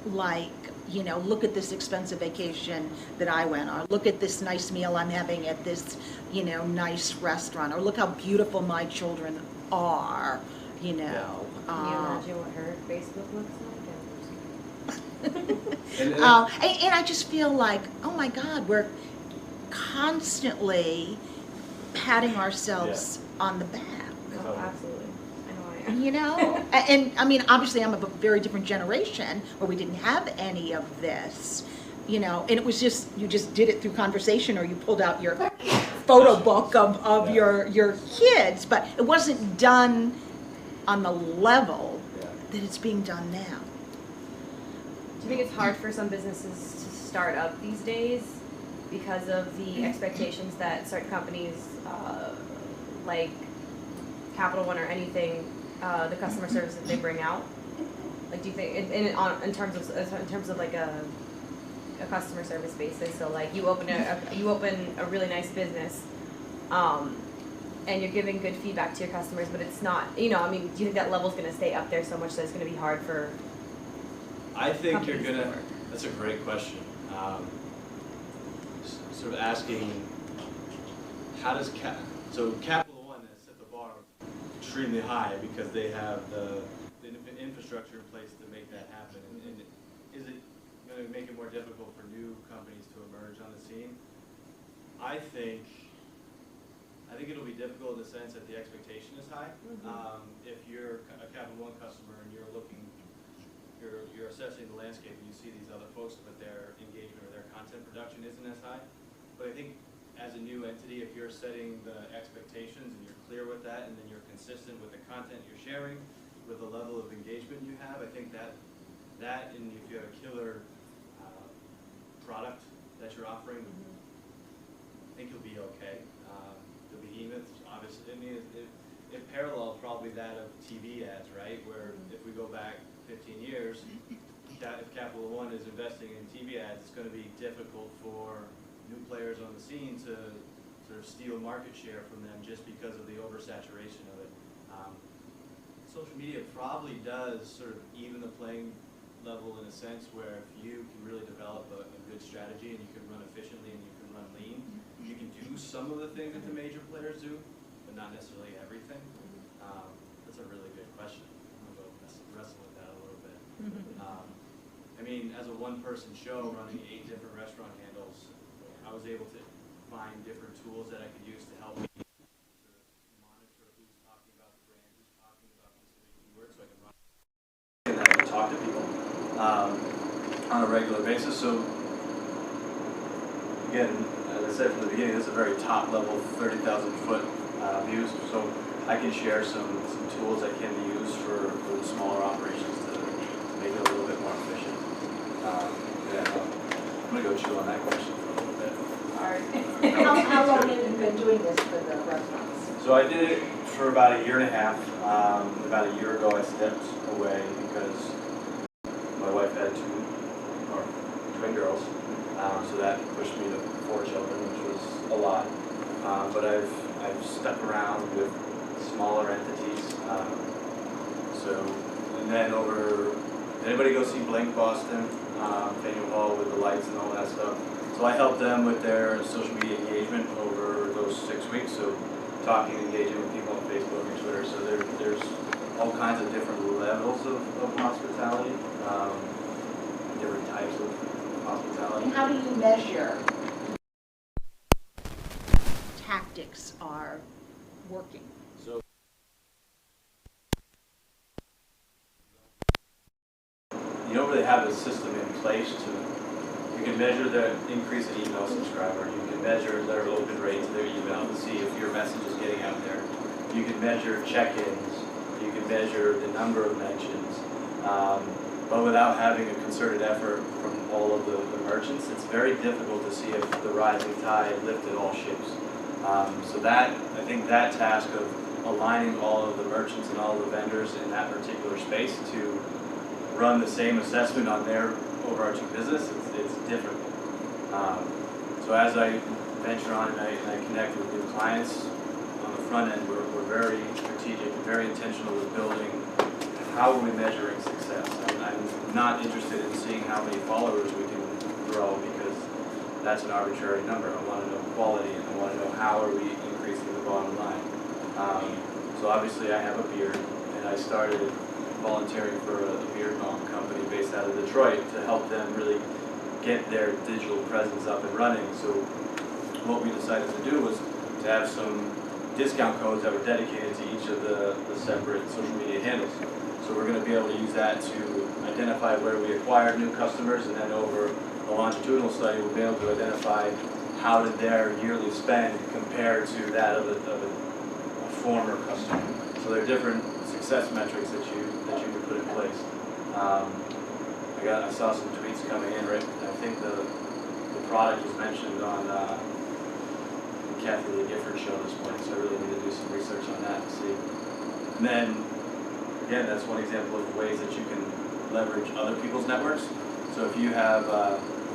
Like, you know, look at this expensive vacation that I went on, or look at this nice meal I'm having at this, you know, nice restaurant, or look how beautiful my children are, you know. Can you imagine what her Facebook looks like? And I just feel like, oh my God, we're constantly patting ourselves on the back. Oh, absolutely. I know I am. You know, and I mean, obviously, I'm of a very different generation where we didn't have any of this, you know, and it was just, you just did it through conversation, or you pulled out your photo book of your kids, but it wasn't done on the level that it's being done now. Do you think it's hard for some businesses to start up these days because of the expectations that certain companies, like Capital One or anything, the customer service that they bring out? Like, do you think in terms of like a customer service basis? So like you open a really nice business, and you're giving good feedback to your customers, but it's not, you know, I mean, do you think that level's going to stay up there so much that it's going to be hard for? I think you're gonna. That's a great question. Sort of asking, how does Capital One has set the bar extremely high because they have the infrastructure in place to make that happen. And is it going to make it more difficult for new companies to emerge on the scene? I think it'll be difficult in the sense that the expectation is high. If you're a Capital One customer and you're assessing the landscape and you see these other folks, but their engagement or their content production isn't as high. But I think as a new entity, if you're setting the expectations and you're clear with that, and then you're consistent with the content you're sharing, with the level of engagement you have, I think that and if you have a killer product that you're offering, I think you'll be okay. The behemoths, obviously, I mean, it parallels probably that of TV ads, right? Where if we go back 15 years, if Capital One is investing in TV ads, it's going to be difficult for new players on the scene to sort of steal market share from them just because of the oversaturation of it. Social media probably does sort of even the playing level in a sense where if you can really develop a good strategy and you can run efficiently and you can run lean, you can do some of the things that the major players do, but not necessarily everything. That's a really good question. I'm going to go wrestle with that a little bit. I mean, as a one-person show running 8 different restaurant handles, I was able to find different tools that I could use to help me sort of monitor who's talking about the brand, who's talking about specific keywords, so I can run and I can talk to people on a regular basis. So again, as I said from the beginning, this is a very top-level, 30,000-foot views. So I can share some tools that can be used for the smaller operations to make it a little bit more efficient. I'm going to go chew on that question for a little bit. How long have you been doing this for the restaurants? So I did it for about 1.5 years. About a year ago I stepped away because my wife had twin girls. So that pushed me to 4 children, which was a lot. But I've stuck around with smaller entities. And then anybody go see Blank Boston, Faneuil Hall with the lights and all that stuff. So I helped them with their social media engagement over those 6 weeks. So talking, engaging with people on Facebook and Twitter. So there's all kinds of different levels of hospitality, different types of hospitality. And how do you measure tactics are working? So you don't really have a system in place you can measure the increase in email subscribers. You can measure their open rate to their email to see if your message is getting out there. You can measure check-ins. You can measure the number of mentions. But without having a concerted effort from all of the merchants, it's very difficult to see if the rising tide lifted all ships. So that, I think that task of aligning all of the merchants and all of the vendors in that particular space to run the same assessment on their overarching business, it's difficult. So as I venture on and I connect with new clients, on the front end, we're very strategic and very intentional with building how are we measuring success. I'm not interested in seeing how many followers we can grow because that's an arbitrary number. I want to know quality and I want to know how are we increasing the bottom line. So obviously I have a beard and I started volunteering for a beard balm company based out of Detroit to help them really get their digital presence up and running. So what we decided to do was to have some discount codes that were dedicated to each of the separate social media handles. So we're going to be able to use that to identify where we acquired new customers, and then over a longitudinal study we'll be able to identify how did their yearly spend compare to that of a former customer. So there are different success metrics that you can put in place. I saw some tweets coming in, right? I think the product was mentioned on Kathy Lee Gifford show this morning, so I really need to do some research on that to see. And then, again, that's one example of ways that you can leverage other people's networks. So if you have,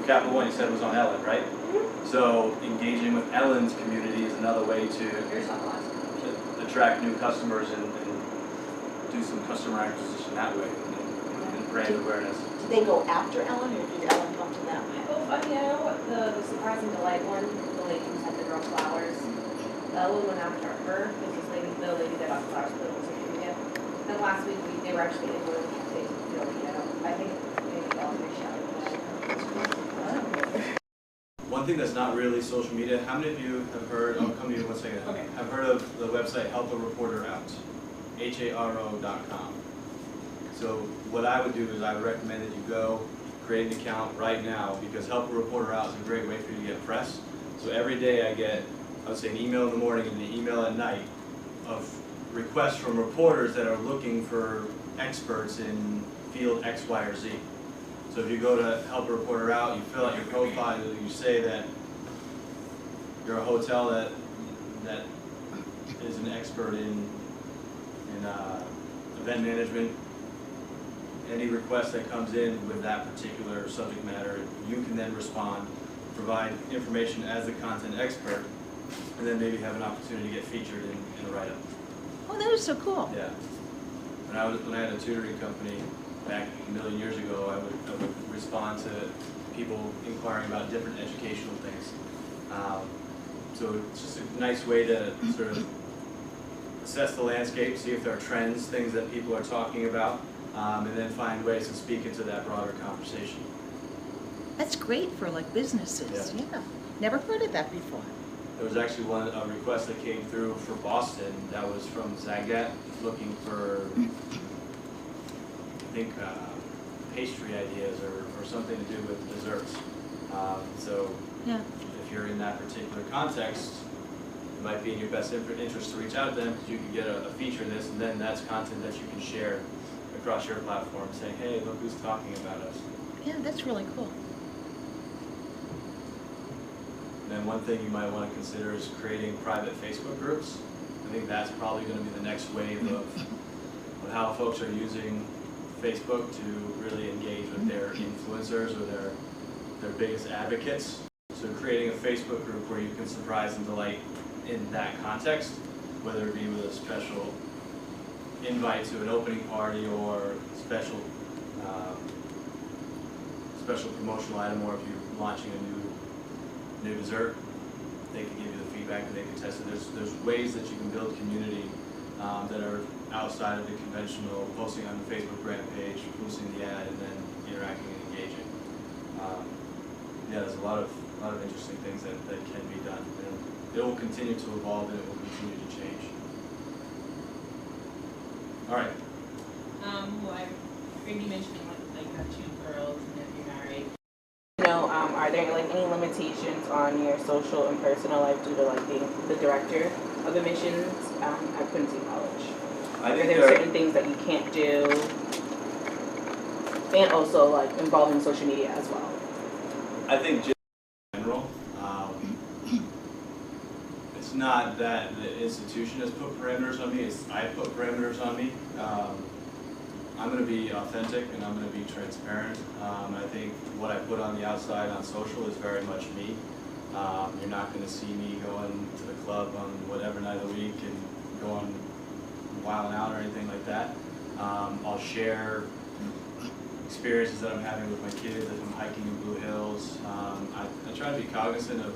Capital One you said was on Ellen, right? Mm-hmm. So engaging with Ellen's community is another way to attract new customers and do some customer acquisition that way and brand awareness. Did they go after Ellen or did Ellen come to them? Well, funny, I know the Surprise and Delight one, the lady who sent the girl flowers. Ellen went after her, because the lady that got flowers put on social media. Then last week, they were actually in one of the cafes with Joey. I think maybe Ellen reached out to them. One thing that's not really social media, how many of you have heard, I'll come to you in 1 second, Okay. have heard of the website Help a Reporter Out, HARO.com. So what I would do is I would recommend that you go create an account right now because Help a Reporter Out is a great way for you to get press. So every day I get, I would say an email in the morning and an email at night of requests from reporters that are looking for experts in field X, Y, or Z. So if you go to Help a Reporter Out, you fill out your profile, you say that you're a hotel that is an expert in event management. Any request that comes in with that particular subject matter, you can then respond, provide information as the content expert, and then maybe have an opportunity to get featured in a write-up. Oh, that was so cool. Yeah. When I had a tutoring company back a million years ago, I would respond to people inquiring about different educational things. So it's just a nice way to sort of assess the landscape, see if there are trends, things that people are talking about, and then find ways to speak into that broader conversation. That's great for like businesses, yeah. Never heard of that before. There was actually a request that came through for Boston that was from Zagat looking for, I think, pastry ideas or something to do with desserts. So Yeah. if you're in that particular context, it might be in your best interest to reach out to them because you can get a feature in this, and then that's content that you can share across your platform saying, hey, look who's talking about us. Yeah, that's really cool. And then one thing you might want to consider is creating private Facebook groups. I think that's probably going to be the next wave of how folks are using Facebook to really engage with their influencers or their biggest advocates. So creating a Facebook group where you can surprise and delight in that context, whether it be with a special invite to an opening party or special promotional item, or if you're launching a new dessert, they can give you the feedback and they can test it. There's ways that you can build community that are outside of the conventional posting on the Facebook brand page, boosting the ad, and then interacting and engaging. Yeah, there's a lot of interesting things that can be done. And it will continue to evolve and it will continue to change. All right. Well, I heard you mentioning like you have 2 girls and then you're married. You know, are there like any limitations on your social and personal life due to like being the director of admissions at Quincy College? I Are think there certain things that you can't do? And also like involving social media as well. I think just in general, it's not that the institution has put parameters on me, it's I put parameters on me. I'm going to be authentic and I'm going to be transparent. I think what I put on the outside on social is very much me. You're not going to see me going to the club on whatever night of the week and going wilding out or anything like that. I'll share experiences that I'm having with my kids as I'm hiking in Blue Hills. I try to be cognizant of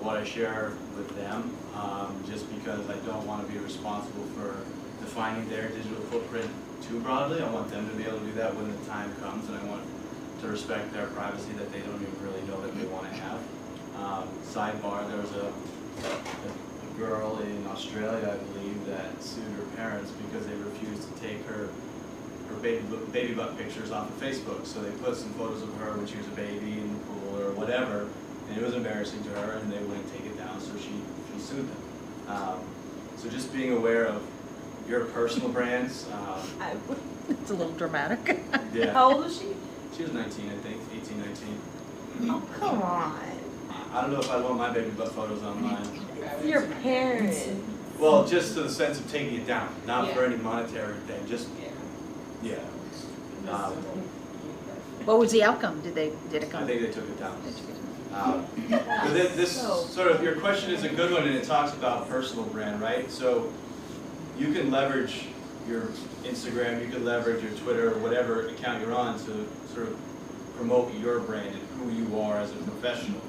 what I share with them, just because I don't want to be responsible for defining their digital footprint too broadly. I want them to be able to do that when the time comes, and I want to respect their privacy that they don't even really know that they want to have. Sidebar, there was a girl in Australia, I believe, that sued her parents because they refused to take her baby butt pictures off of Facebook. So they put some photos of her when she was a baby in the pool or whatever, and it was embarrassing to her, and they wouldn't take it down, so she sued them. So just being aware of your personal brands. It's a little dramatic. Yeah. How old is she? She was 19, I think, 18, 19. Oh, come on. I don't know if I want my baby butt photos online. Your parents. Well, just to the sense of taking it down, not for Yeah. any monetary thing, just, yeah. What was the outcome? Did it I come? think they took it down. But this sort of, your question is a good one, and it talks about personal brand, right? So you can leverage your Instagram, you can leverage your Twitter, whatever account you're on to sort of promote your brand and who you are as a professional.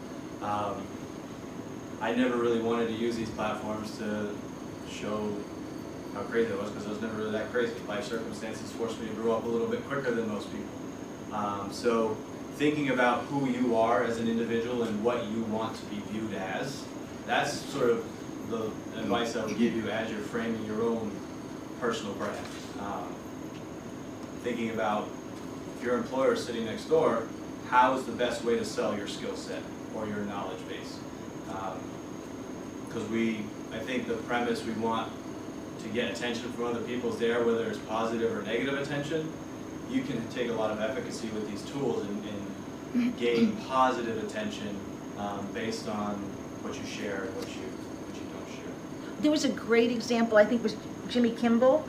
I never really wanted to use these platforms to show how crazy I was, because I was never really that crazy. Life circumstances forced me to grow up a little bit quicker than most people. So thinking about who you are as an individual and what you want to be viewed as, that's sort of the advice I would give you as you're framing your own personal brand. Thinking about if your employer is sitting next door, how is the best way to sell your skill set or your knowledge base? Because I think the premise we want to get attention from other people is there, whether it's positive or negative attention. You can take a lot of efficacy with these tools and gain positive attention based on what you share and what you don't share. There was a great example, I think it was Jimmy Kimball.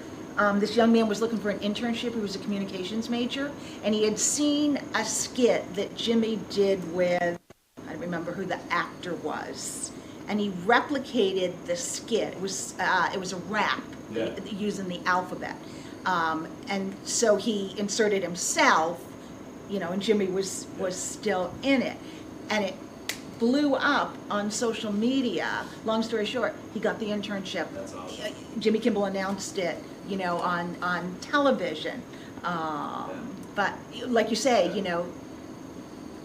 This young man was looking for an internship. He was a communications major, and he had seen a skit that Jimmy did with, I don't remember who the actor was, and he replicated the skit. It was a rap using the alphabet, and so he inserted himself, and Jimmy was still in it, and it blew up on social media. Long story short, he got the internship. That's awesome. Jimmy Kimball announced it, on television. But like you say,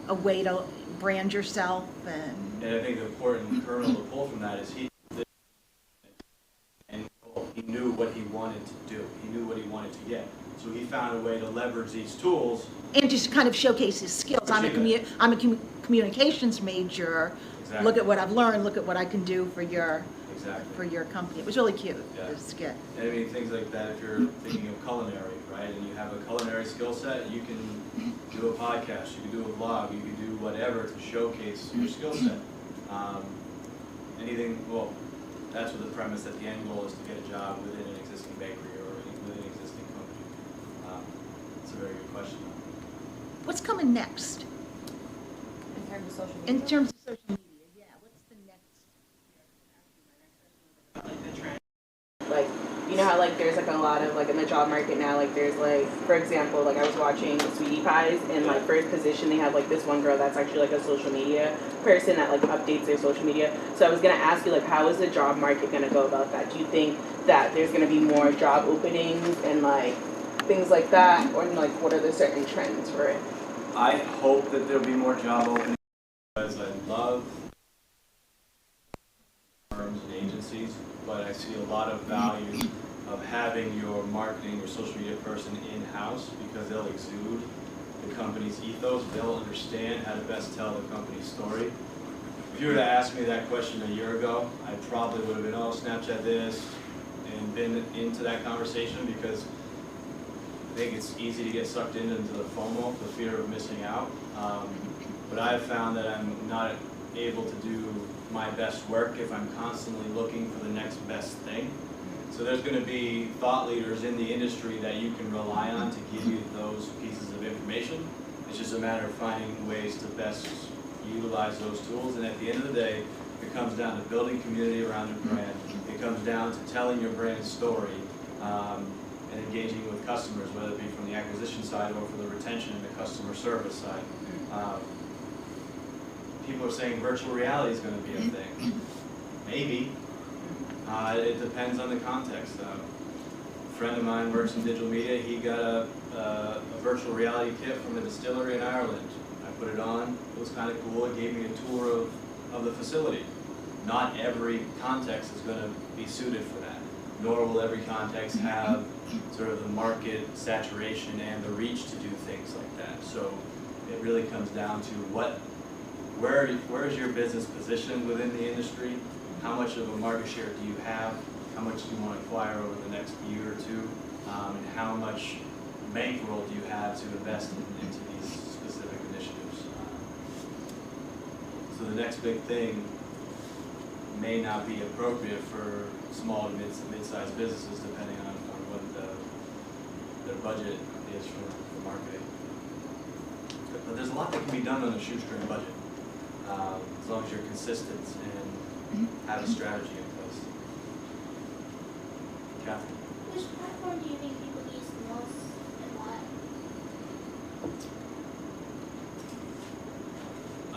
a way to brand yourself And I think the important kernel to pull from that is he knew what he wanted to do. He knew what he wanted to get. So he found a way to leverage these tools. and just kind of showcase his skills. I'm a communications major. Exactly. Look at what I've learned. Look at what I can do for your Exactly. company. It was really cute. Yeah. The skit. And I mean, things like that, if you're thinking of culinary, right, and you have a culinary skill set, you can do a podcast, you can do a vlog, you can do whatever to showcase your skill set. That's what the premise that the end goal is to get a job within an existing bakery or within an existing company. It's a very good question. What's coming next In terms of social media? in terms of social media? Yeah. What's the next? Like, you know how like there's like a lot of like in the job market now, like there's like, for example, like I was watching Sweetie Pies, and like first position they have like this one girl that's actually like a social media person that like updates their social media. So I was gonna ask you, like, how is the job market gonna go about that? Do you think that there's gonna be more job openings and like things like that, or like what are the certain trends for it? I hope that there'll be more job openings because I love firms and agencies, but I see a lot of value of having your marketing or social media person in-house because they'll exude the company's ethos. They'll understand how to best tell the company's story. If you were to ask me that question a year ago, I probably would have been, oh, Snapchat this, and been into that conversation, because I think it's easy to get sucked into the FOMO, the fear of missing out. But I've found that I'm not able to do my best work if I'm constantly looking for the next best thing. So there's going to be thought leaders in the industry that you can rely on to give you those pieces of information. It's just a matter of finding ways to best utilize those tools. And at the end of the day, it comes down to building community around your brand. It comes down to telling your brand story and engaging with customers, whether it be from the acquisition side or for the retention and the customer service side. People are saying virtual reality is going to be a thing. Maybe. It depends on the context. A friend of mine works in digital media. He got a virtual reality kit from a distillery in Ireland. I put it on. It was kind of cool. It gave me a tour of the facility. Not every context is going to be suited for that, nor will every context have sort of the market saturation and the reach to do things like that. So it really comes down to where is your business positioned within the industry? How much of a market share do you have? How much do you want to acquire over the next year or two? And how much bankroll do you have to invest into these specific initiatives? So the next big thing may not be appropriate for small to mid-sized businesses, depending on what their budget is for marketing. But there's a lot that can be done on a shoestring budget, as long as you're consistent and have a strategy in place. Catherine? Which platform do you think people use the most and why?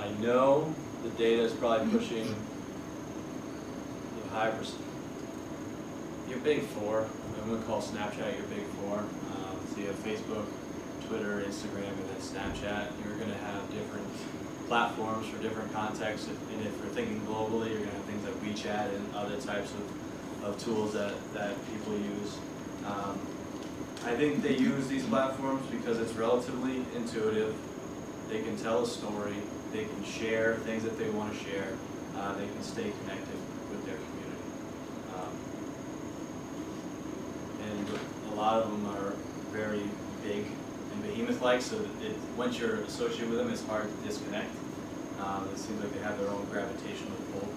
I know the data is probably pushing the high percent. Your big four, I'm going to call Snapchat your big four. So you have Facebook, Twitter, Instagram, and then Snapchat. You're going to have different platforms for different contexts. And if you're thinking globally, you're going to have things like WeChat and other types of tools that people use. I think they use these platforms because it's relatively intuitive. They can tell a story. They can share things that they want to share. They can stay connected with their community. And a lot of them are very big and behemoth-like, so once you're associated with them, it's hard to disconnect. It seems like they have their own gravitational pull.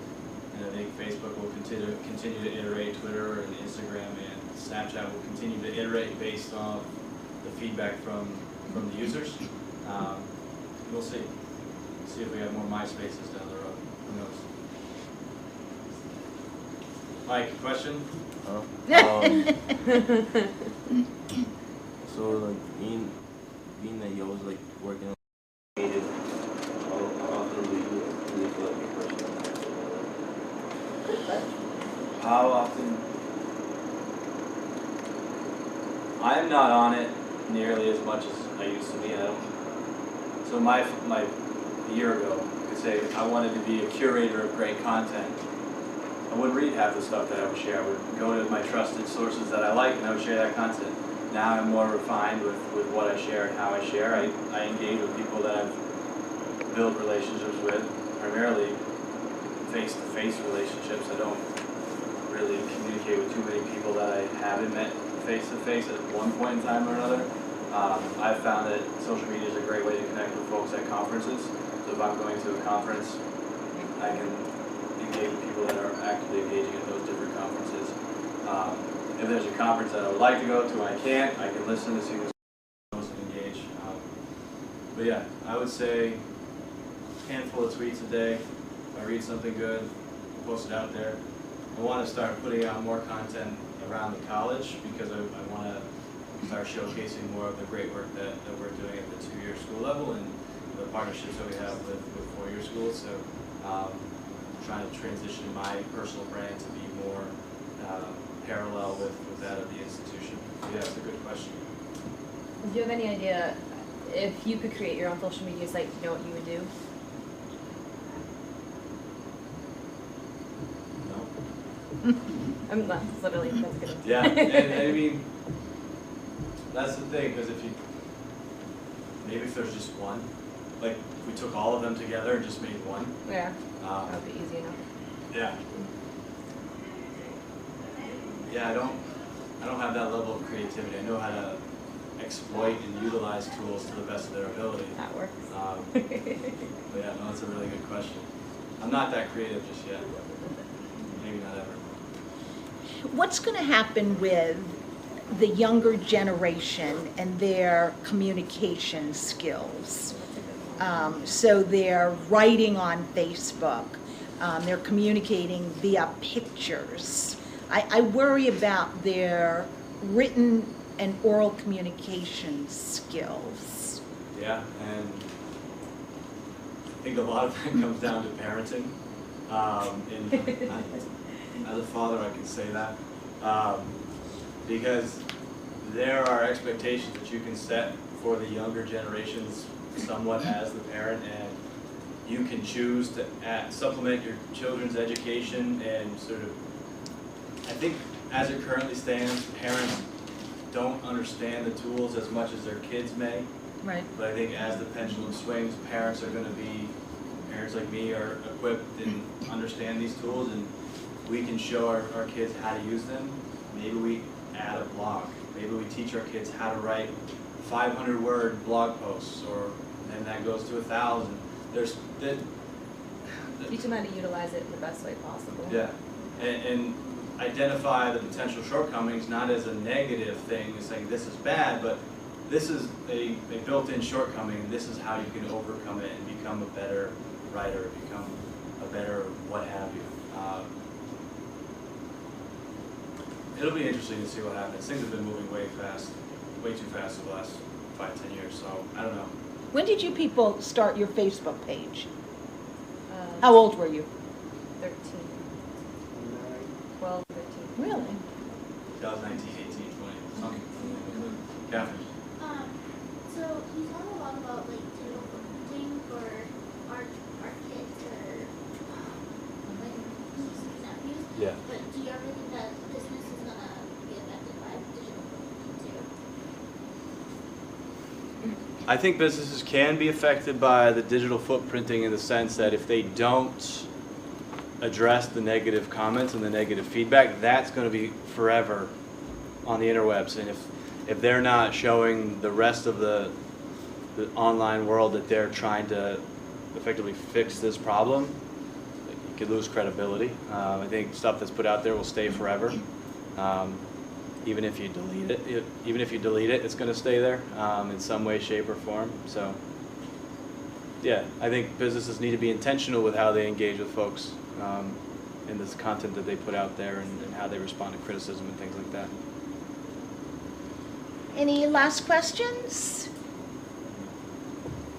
And I think Facebook will continue to iterate, Twitter and Instagram and Snapchat will continue to iterate based on the feedback from the users. We'll see. See if we have more MySpaces down the road. Who knows? Mike, question? So like being that you always like working on creative, how often do you feel like you're pushing? How often? I'm not on it nearly as much as I used to be. So a year ago, I could say I wanted to be a curator of great content. I wouldn't read half the stuff that I would share. I would go to my trusted sources that I like and I would share that content. Now I'm more refined with what I share and how I share. I engage with people that I've built relationships with, primarily face-to-face relationships. I don't really communicate with too many people that I haven't met face-to-face at one point in time or another. I've found that social media is a great way to connect with folks at conferences. So if I'm going to a conference, I can engage with people that are actively engaging at those different conferences. If there's a conference that I would like to go to and I can't, I can listen to see who's going to engage. But yeah, I would say a handful of tweets a day. If I read something good, post it out there. I want to start putting out more content around the college because I want to start showcasing more of the great work that we're doing at the 2-year school level and the partnerships that we have with 4-year schools. So trying to transition my personal brand to be more parallel with that of the institution. Yeah, that's a good question. Do you have any idea if you could create your own social media site, do you know what you would do? No. That's literally, that's good. Yeah, and I mean, that's the thing, because maybe if there's just one, like if we took all of them together and just made one. Yeah, that would be easy enough. Yeah. yeah, I don't have that level of creativity. I know how to exploit and utilize tools to the best of their ability. That works. But yeah, no, that's a really good question. I'm not that creative just yet. Maybe not ever. What's going to happen with the younger generation and their communication skills? So they're writing on Facebook, they're communicating via pictures. I worry about their written and oral communication skills. Yeah, and I think a lot of that comes down to parenting. And as a father, I can say that. Because there are expectations that you can set for the younger generations somewhat as the parent, and you can choose to supplement your children's education and sort of, I think as it currently stands, parents don't understand the tools as much as their kids may. Right. But I think as the pendulum swings, parents like me are equipped and understand these tools, and we can show our kids how to use them. Maybe we add a blog. Maybe we teach our kids how to write 500-word blog posts, or then that goes to 1,000. Teach them how to utilize it in the best way possible. Yeah, and identify the potential shortcomings not as a negative thing, saying this is bad, but this is a built-in shortcoming. This is how you can overcome it and become a better writer, become a better what have you. It'll be interesting to see what happens. Things have been moving way too fast in the last 5-10 years, so I don't know. When did you people start your Facebook page? Um, How old were you? 13. 12, 13. Really? 2019, 18, 20, something. Catherine. So you talk a lot about like digital footprinting for our kids or like nieces and nephews. Yeah. But do you ever think that business is gonna be affected by digital footprinting too? I think businesses can be affected by the digital footprinting in the sense that if they don't address the negative comments and the negative feedback, that's going to be forever on the interwebs. And if they're not showing the rest of the online world that they're trying to effectively fix this problem, you could lose credibility. I think stuff that's put out there will stay forever. Even if you delete it, it's going to stay there in some way, shape, or form. So, yeah, I think businesses need to be intentional with how they engage with folks in this content that they put out there, and how they respond to criticism and things like that. Any last questions?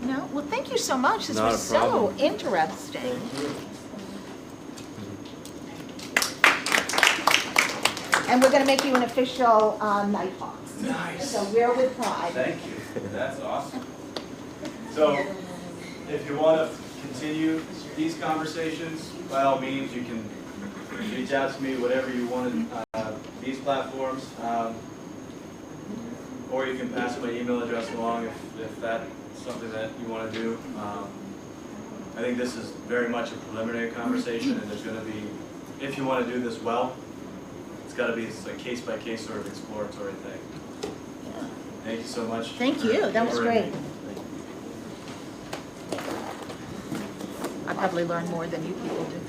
No? Well, thank you so much. This Not was a problem. so interesting. And we're going to make you an official Nighthawk. Nice. So wear with pride. Thank you. That's awesome. So, if you want to continue these conversations, by all means, you can reach out to me, whatever you want, these platforms, or you can pass my email address along if that's something that you want to do. I think this is very much a preliminary conversation, and there's going to be, if you want to do this well, it's got to be a case-by-case sort of exploratory thing. Thank you so much. Thank you. That was great. I probably learned more than you people do.